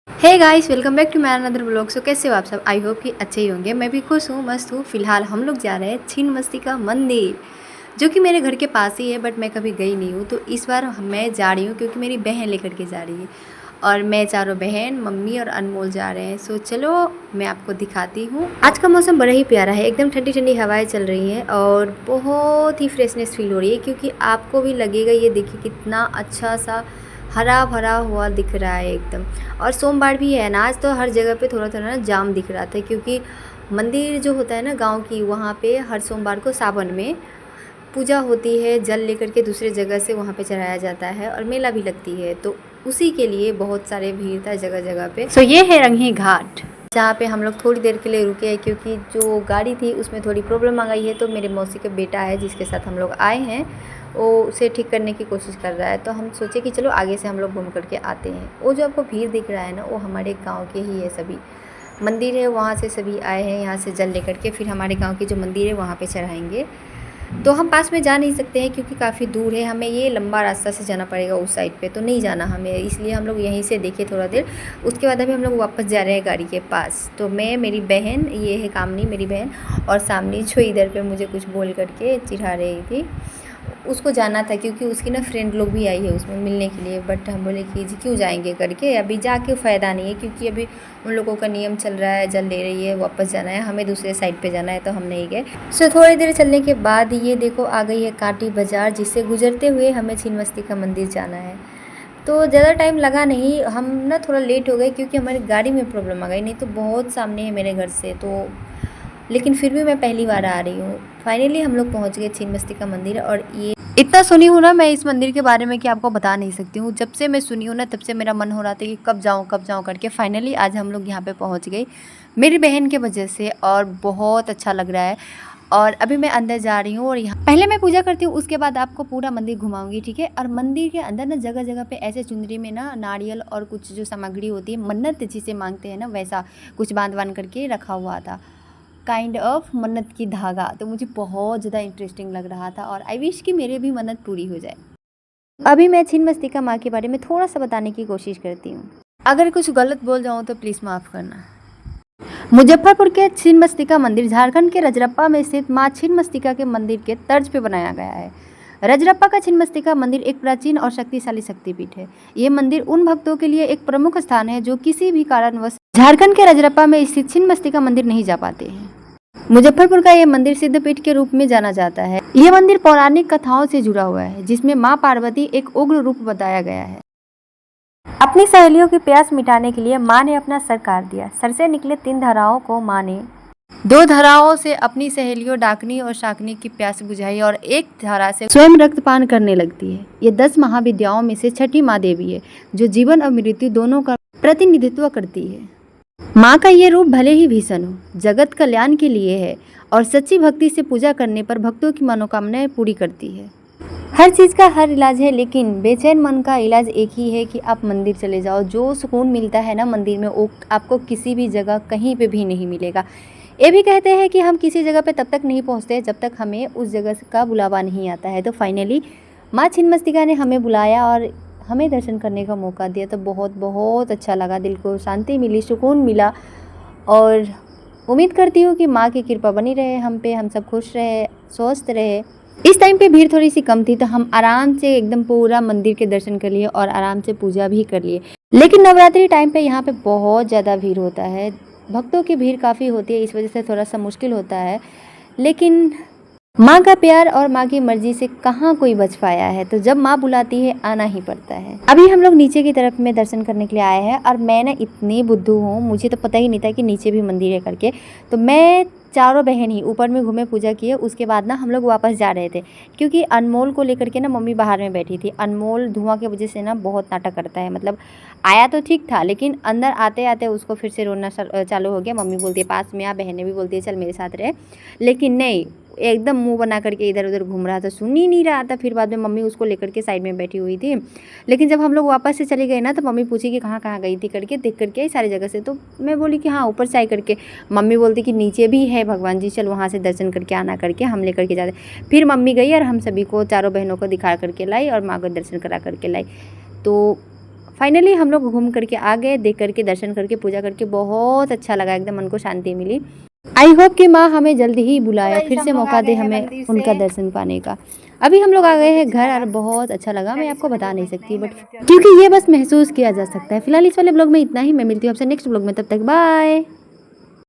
Hey guys, welcome back to my another blog. So कैसे हो आप सब? आई होप कि अच्छे ही होंगे। मैं भी खुश हूँ, मस्त हूँ। फिलहाल हम लोग जा रहे हैं छिन्नमस्तिका मंदिर, जो कि मेरे घर के पास ही है, बट मैं कभी गई नहीं हूँ। तो इस बार मैं जा रही हूँ क्योंकि मेरी बहन लेकर के जा रही है, और मैं चारों बहन, मम्मी और अनमोल जा रहे हैं। सो चलो मैं आपको दिखाती हूँ। आज का मौसम बड़ा ही प्यारा है, एकदम ठंडी ठंडी हवाएं चल रही हैं और बहुत ही फ्रेशनेस फील हो रही है, क्योंकि आपको भी लगेगा। ये देखिए कितना अच्छा सा हरा भरा हुआ दिख रहा है एकदम। और सोमवार भी है ना आज, तो हर जगह पे थोड़ा थोड़ा ना जाम दिख रहा था, क्योंकि मंदिर जो होता है ना गांव की, वहाँ पे हर सोमवार को सावन में पूजा होती है। जल लेकर के दूसरे जगह से वहाँ पे चढ़ाया जाता है और मेला भी लगती है, तो उसी के लिए बहुत सारे भीड़ था जगह जगह पे। सो ये है रंगी घाट, जहाँ पे हम लोग थोड़ी देर के लिए रुके हैं, क्योंकि जो गाड़ी थी उसमें थोड़ी प्रॉब्लम आ गई है। तो मेरे मौसी का बेटा है जिसके साथ हम लोग आए हैं, वो उसे ठीक करने की कोशिश कर रहा है। तो हम सोचे कि चलो आगे से हम लोग घूम करके आते हैं। वो जो आपको भीड़ दिख रहा है ना, वो हमारे गांव के ही है। सभी मंदिर है, वहाँ से सभी आए हैं, यहाँ से जल लेकर के फिर हमारे गांव की जो मंदिर है वहाँ पे चढ़ाएंगे। तो हम पास में जा नहीं सकते हैं, क्योंकि काफ़ी दूर है, हमें ये लंबा रास्ता से जाना पड़ेगा उस साइड पे, तो नहीं जाना हमें। इसलिए हम लोग यहीं से देखे थोड़ा देर, उसके बाद अभी हम लोग वापस जा रहे हैं गाड़ी के पास। तो मैं, मेरी बहन, ये है कामनी मेरी बहन, और सामने जो इधर पे मुझे कुछ बोल करके चिढ़ा रही थी, उसको जाना था, क्योंकि उसकी ना फ्रेंड लोग भी आई है उसमें मिलने के लिए। बट हम बोले कि जी क्यों जाएंगे करके, अभी जाके फ़ायदा नहीं है, क्योंकि अभी उन लोगों का नियम चल रहा है, जल ले रही है, वापस जाना है, हमें दूसरे साइड पे जाना है, तो हम नहीं गए। सो थोड़ी देर चलने के बाद ये देखो आ गई है कांटी बाज़ार, जिससे गुजरते हुए हमें छिन्नमस्तिका मंदिर जाना है। तो ज़्यादा टाइम लगा नहीं, हम ना थोड़ा लेट हो गए, क्योंकि हमारी गाड़ी में प्रॉब्लम आ गई, नहीं तो बहुत सामने है मेरे घर से। तो लेकिन फिर भी मैं पहली बार आ रही हूँ। फाइनली हम लोग पहुँच गए छिन्नमस्तिका मंदिर। और ये इतना सुनी हूँ ना मैं इस मंदिर के बारे में कि आपको बता नहीं सकती हूँ। जब से मैं सुनी हूँ ना, तब से मेरा मन हो रहा था कि कब जाऊँ करके। फाइनली आज हम लोग यहाँ पे पहुँच गए मेरी बहन के वजह से, और बहुत अच्छा लग रहा है। और अभी मैं अंदर जा रही हूँ, और यहाँ पहले मैं पूजा करती हूँ, उसके बाद आपको पूरा मंदिर घुमाऊंगी, ठीक है। और मंदिर के अंदर ना जगह जगह पे ऐसे चुनरी में ना नारियल और कुछ जो सामग्री होती है, मन्नत जिसे मांगते हैं ना, वैसा कुछ बांध करके रखा हुआ था, काइंड ऑफ मन्नत की धागा। तो मुझे बहुत ज़्यादा इंटरेस्टिंग लग रहा था, और आई विश कि मेरे भी मन्नत पूरी हो जाए। अभी मैं छिन्नमस्तिका माँ के बारे में थोड़ा सा बताने की कोशिश करती हूँ। अगर कुछ गलत बोल जाऊँ तो प्लीज़ माफ़ करना। मुजफ्फरपुर के छिन्नमस्तिका मंदिर झारखंड के रजरप्पा में स्थित माँ छिन्नमस्तिका के मंदिर के तर्ज पे बनाया गया है। रजरप्पा का छिन्नमस्तिका मंदिर एक प्राचीन और शक्तिशाली शक्तिपीठ है। ये मंदिर उन भक्तों के लिए एक प्रमुख स्थान है जो किसी भी कारणवश झारखंड के रजरप्पा में स्थित छिन्नमस्तिका मंदिर नहीं जा पाते हैं। मुजफ्फरपुर का ये मंदिर सिद्धपीठ के रूप में जाना जाता है। यह मंदिर पौराणिक कथाओं से जुड़ा हुआ है, जिसमें माँ पार्वती एक उग्र रूप बताया गया है। अपनी सहेलियों की प्यास मिटाने के लिए माँ ने अपना सर काट दिया। सर से निकले 3 धाराओं को माँ ने 2 धाराओं से अपनी सहेलियों डाकनी और शाकनी की प्यास बुझाई, और एक धारा से स्वयं रक्तपान करने लगती है। ये 10 महाविद्याओं में से छठी माँ देवी है, जो जीवन और मृत्यु दोनों का प्रतिनिधित्व करती है। माँ का ये रूप भले ही भीषण हो, जगत कल्याण के लिए है, और सच्ची भक्ति से पूजा करने पर भक्तों की मनोकामनाएं पूरी करती है। हर चीज़ का हर इलाज है, लेकिन बेचैन मन का इलाज एक ही है कि आप मंदिर चले जाओ। जो सुकून मिलता है ना मंदिर में, वो आपको किसी भी जगह कहीं पे भी नहीं मिलेगा। ये भी कहते हैं कि हम किसी जगह पे तब तक नहीं पहुंचते जब तक हमें उस जगह का बुलावा नहीं आता है। तो फाइनली माँ छिन्नमस्तिका ने हमें बुलाया और हमें दर्शन करने का मौका दिया। तो बहुत बहुत अच्छा लगा, दिल को शांति मिली, सुकून मिला। और उम्मीद करती हूँ कि माँ की कृपा बनी रहे हम पे, हम सब खुश रहे, स्वस्थ रहे। इस टाइम पे भीड़ थोड़ी सी कम थी, तो हम आराम से एकदम पूरा मंदिर के दर्शन कर लिए और आराम से पूजा भी कर लिए। लेकिन नवरात्रि टाइम पे यहाँ पे बहुत ज़्यादा भीड़ होता है, भक्तों की भीड़ काफ़ी होती है, इस वजह से थोड़ा सा मुश्किल होता है। लेकिन माँ का प्यार और माँ की मर्जी से कहाँ कोई बच पाया है, तो जब माँ बुलाती है आना ही पड़ता है। अभी हम लोग नीचे की तरफ में दर्शन करने के लिए आए हैं, और मैं ना इतनी बुद्धू हूँ, मुझे तो पता ही नहीं था कि नीचे भी मंदिर है करके। तो मैं चारों बहन ही ऊपर में घूमे, पूजा किए, उसके बाद ना हम लोग वापस जा रहे थे, क्योंकि अनमोल को लेकर के ना मम्मी बाहर में बैठी थी। अनमोल धुआं की वजह से ना बहुत नाटक करता है, मतलब आया तो ठीक था, लेकिन अंदर आते आते उसको फिर से रोना चालू हो गया। मम्मी बोलती है पास में आ, बहनें भी बोलती है चल मेरे साथ रहे, लेकिन नहीं, एकदम मुंह बना करके इधर उधर घूम रहा था, सुन ही नहीं रहा था। फिर बाद में मम्मी उसको लेकर के साइड में बैठी हुई थी। लेकिन जब हम लोग वापस से चले गए ना, तो मम्मी पूछी कि कहाँ कहाँ गई थी करके, देख करके आई सारी जगह से। तो मैं बोली कि हाँ ऊपर से आई करके। मम्मी बोलती कि नीचे भी है भगवान जी, चल वहाँ से दर्शन करके आना करके, हम लेकर के जाते। फिर मम्मी गई और हम सभी को, चारों बहनों को दिखा करके लाई और माँ को दर्शन करा करके लाई। तो फाइनली हम लोग घूम करके आ गए, देख करके, दर्शन करके, पूजा करके बहुत अच्छा लगा, एकदम मन को शांति मिली। आई होप कि माँ हमें जल्दी ही बुलाए, फिर से मौका दे हमें उनका दर्शन पाने का। अभी हम लोग आ गए हैं घर और बहुत अच्छा लगा, मैं आपको बता नहीं सकती, बट क्योंकि ये बस महसूस किया जा सकता है। फिलहाल इस वाले ब्लॉग में इतना ही, मैं मिलती हूँ आपसे नेक्स्ट ब्लॉग में, तब तक बाय।